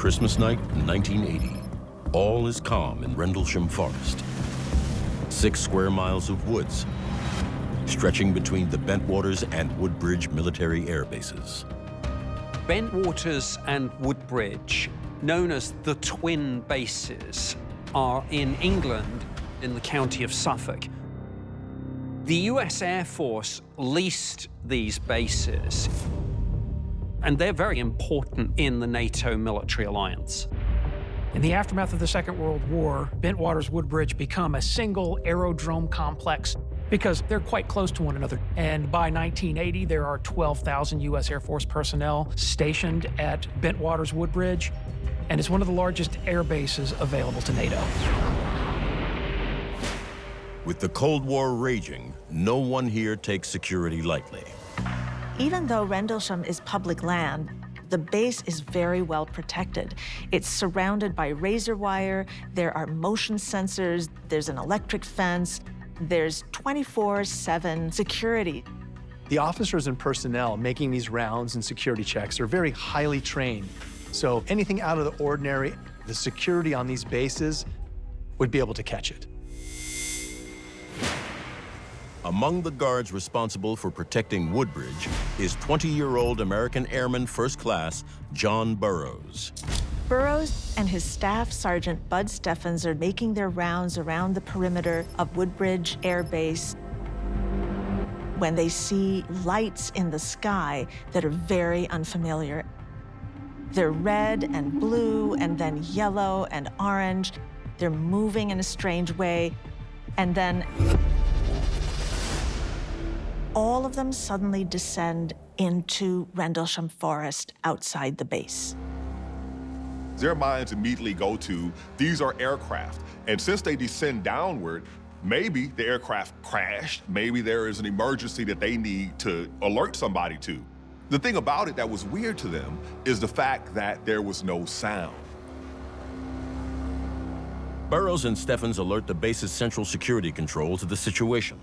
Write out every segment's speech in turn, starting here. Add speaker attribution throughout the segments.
Speaker 1: Christmas night, 1980. All is calm in Rendlesham Forest. 6 square miles of woods, stretching between the Bentwaters and Woodbridge military air bases.
Speaker 2: Bentwaters and Woodbridge, known as the twin bases, are in England in the county of Suffolk. The US Air Force leased these bases, and they're very important in the NATO military alliance.
Speaker 3: In the aftermath of the Second World War, Bentwaters Woodbridge become a single aerodrome complex because they're quite close to one another. And by 1980, there are 12,000 U.S. Air Force personnel stationed at Bentwaters Woodbridge, and it's one of the largest air bases available to NATO.
Speaker 1: With the Cold War raging, no one here takes security lightly.
Speaker 4: Even though Rendlesham is public land, the base is very well protected. It's surrounded by razor wire, there are motion sensors, there's an electric fence, there's 24/7 security.
Speaker 5: The officers and personnel making these rounds and security checks are very highly trained. So anything out of the ordinary, the security on these bases would be able to catch it.
Speaker 1: Among the guards responsible for protecting Woodbridge is 20-year-old American Airman First Class John Burroughs.
Speaker 4: Burroughs and his staff sergeant Bud Steffens are making their rounds around the perimeter of Woodbridge Air Base when they see lights in the sky that are very unfamiliar. They're red and blue and then yellow and orange. They're moving in a strange way. And then all of them suddenly descend into Rendlesham Forest outside the base.
Speaker 6: Their minds immediately go to, these are aircraft. And since they descend downward, maybe the aircraft crashed, maybe there is an emergency that they need to alert somebody to. The thing about it that was weird to them is the fact that there was no sound.
Speaker 1: Burroughs and Steffens alert the base's central security control to the situation.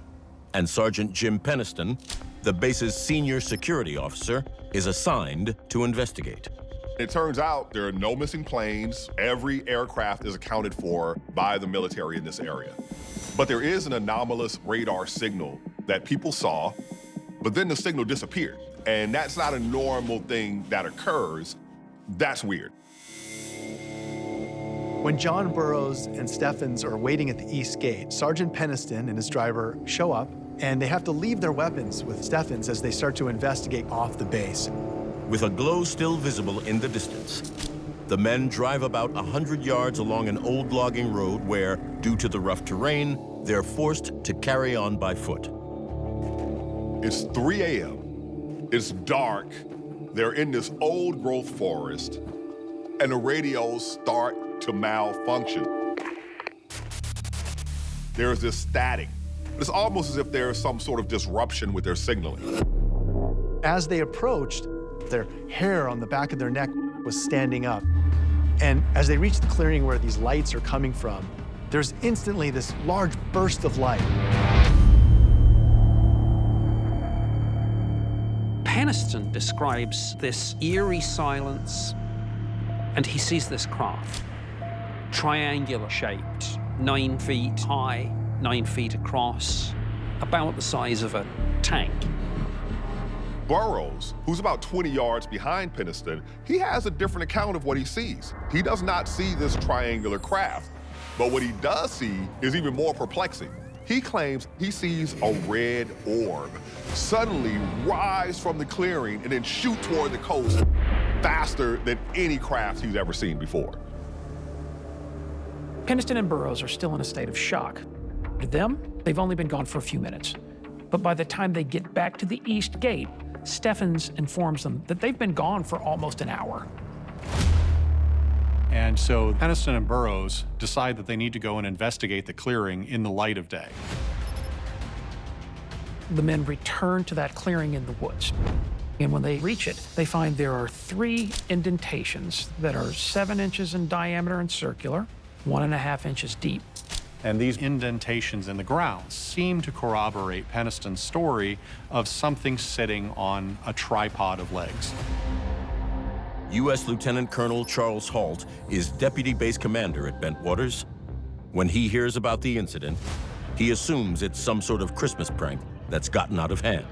Speaker 1: And Sergeant Jim Peniston, the base's senior security officer, is assigned to investigate.
Speaker 6: It turns out there are no missing planes. Every aircraft is accounted for by the military in this area. But there is an anomalous radar signal that people saw, but then the signal disappeared. And that's not a normal thing that occurs. That's weird.
Speaker 5: When John Burroughs and Steffens are waiting at the east gate, Sergeant Peniston and his driver show up, and they have to leave their weapons with Steffens as they start to investigate off the base.
Speaker 1: With a glow still visible in the distance, the men drive about 100 yards along an old logging road where, due to the rough terrain, they're forced to carry on by foot.
Speaker 6: It's 3 a.m. It's dark. They're in this old growth forest, and the radios start to malfunction. There's this static. It's almost as if there's some sort of disruption with their signaling.
Speaker 5: As they approached, their hair on the back of their neck was standing up. And as they reached the clearing where these lights are coming from, there's instantly this large burst of light.
Speaker 2: Peniston describes this eerie silence, and he sees this craft, triangular shaped, 9 feet high, 9 feet across, about the size of a tank.
Speaker 6: Burroughs, who's about 20 yards behind Peniston, he has a different account of what he sees. He does not see this triangular craft, but what he does see is even more perplexing. He claims he sees a red orb suddenly rise from the clearing and then shoot toward the coast faster than any craft he's ever seen before.
Speaker 3: Peniston and Burroughs are still in a state of shock. To them, they've only been gone for a few minutes. But by the time they get back to the east gate, Steffens informs them that they've been gone for almost an hour.
Speaker 7: And so Peniston and Burroughs decide that they need to go and investigate the clearing in the light of day.
Speaker 3: The men return to that clearing in the woods. And when they reach it, they find there are 3 indentations that are 7 inches in diameter and circular, 1.5 inches deep.
Speaker 7: And these indentations in the ground seem to corroborate Peniston's story of something sitting on a tripod of legs.
Speaker 1: U.S. Lieutenant Colonel Charles Halt is deputy base commander at Bentwaters. When he hears about the incident, he assumes it's some sort of Christmas prank that's gotten out of hand.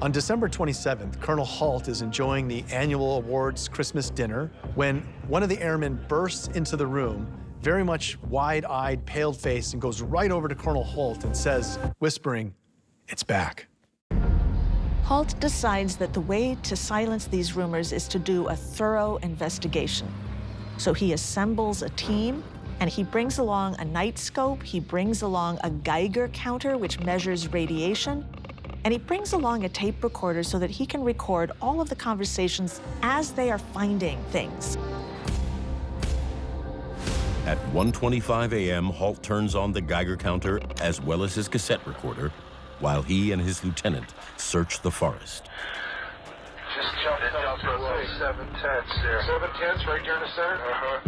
Speaker 5: On December 27th, Colonel Halt is enjoying the annual awards Christmas dinner when one of the airmen bursts into the room, very much wide-eyed, pale-faced, and goes right over to Colonel Halt and says, whispering, "It's back."
Speaker 4: Halt decides that the way to silence these rumors is to do a thorough investigation. So he assembles a team, and he brings along a night scope, he brings along a Geiger counter, which measures radiation, and he brings along a tape recorder so that he can record all of the conversations as they are finding things.
Speaker 1: At 1:25 a.m., Halt turns on the Geiger counter as well as his cassette recorder while he and his lieutenant search the forest.
Speaker 8: Just jumped up below 7 tenths there. 7 tenths right here in the center? Uh-huh.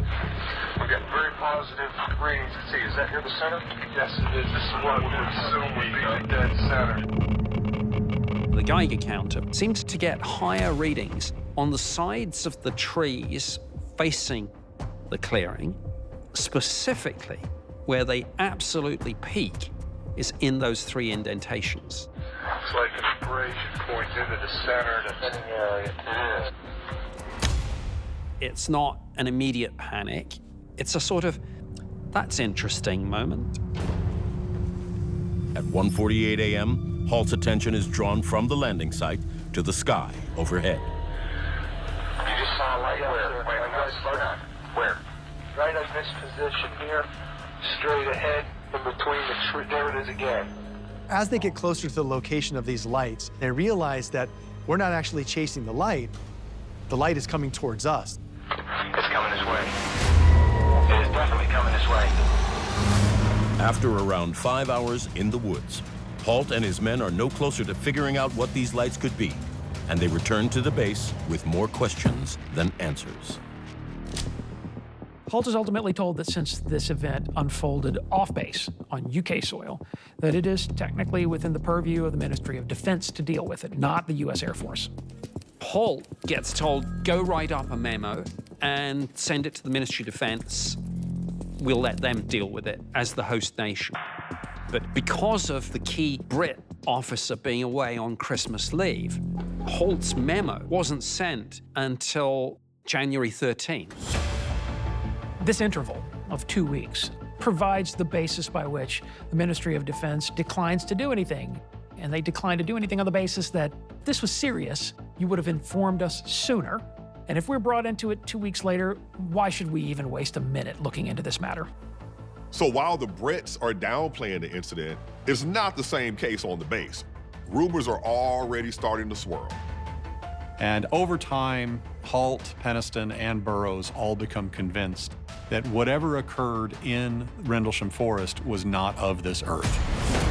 Speaker 8: We got very positive readings. Let's see, is that here the center? Yes, it is. This is what we would assume would be the dead center.
Speaker 2: The Geiger counter seems to get higher readings on the sides of the trees facing the clearing. Specifically, where they absolutely peak is in those 3 indentations.
Speaker 8: It's like an abrasion points into the center of the thinning area. It is.
Speaker 2: It's not an immediate panic. It's a sort of, that's interesting moment.
Speaker 1: At 1:48 a.m., Halt's attention is drawn from the landing site to the sky overhead.
Speaker 8: You just saw a light where? Where? Right in this position here, straight ahead, in between the tree. There it is again.
Speaker 5: As they get closer to the location of these lights, they realize that we're not actually chasing the light is coming towards us.
Speaker 8: It's coming this way. It is definitely coming this way.
Speaker 1: After around 5 hours in the woods, Halt and his men are no closer to figuring out what these lights could be, and they return to the base with more questions than answers.
Speaker 3: Halt is ultimately told that since this event unfolded off base on UK soil, that it is technically within the purview of the Ministry of Defense to deal with it, not the US Air Force.
Speaker 2: Halt gets told, go write up a memo and send it to the Ministry of Defense. We'll let them deal with it as the host nation. But because of the key Brit officer being away on Christmas leave, Halt's memo wasn't sent until January 13th.
Speaker 3: This interval of 2 weeks provides the basis by which the Ministry of Defense declines to do anything. And they decline to do anything on the basis that if this was serious, you would have informed us sooner. And if we're brought into it 2 weeks later, why should we even waste a minute looking into this matter?
Speaker 6: So while the Brits are downplaying the incident, it's not the same case on the base. Rumors are already starting to swirl.
Speaker 7: And over time, Halt, Peniston, and Burroughs all become convinced that whatever occurred in Rendlesham Forest was not of this earth.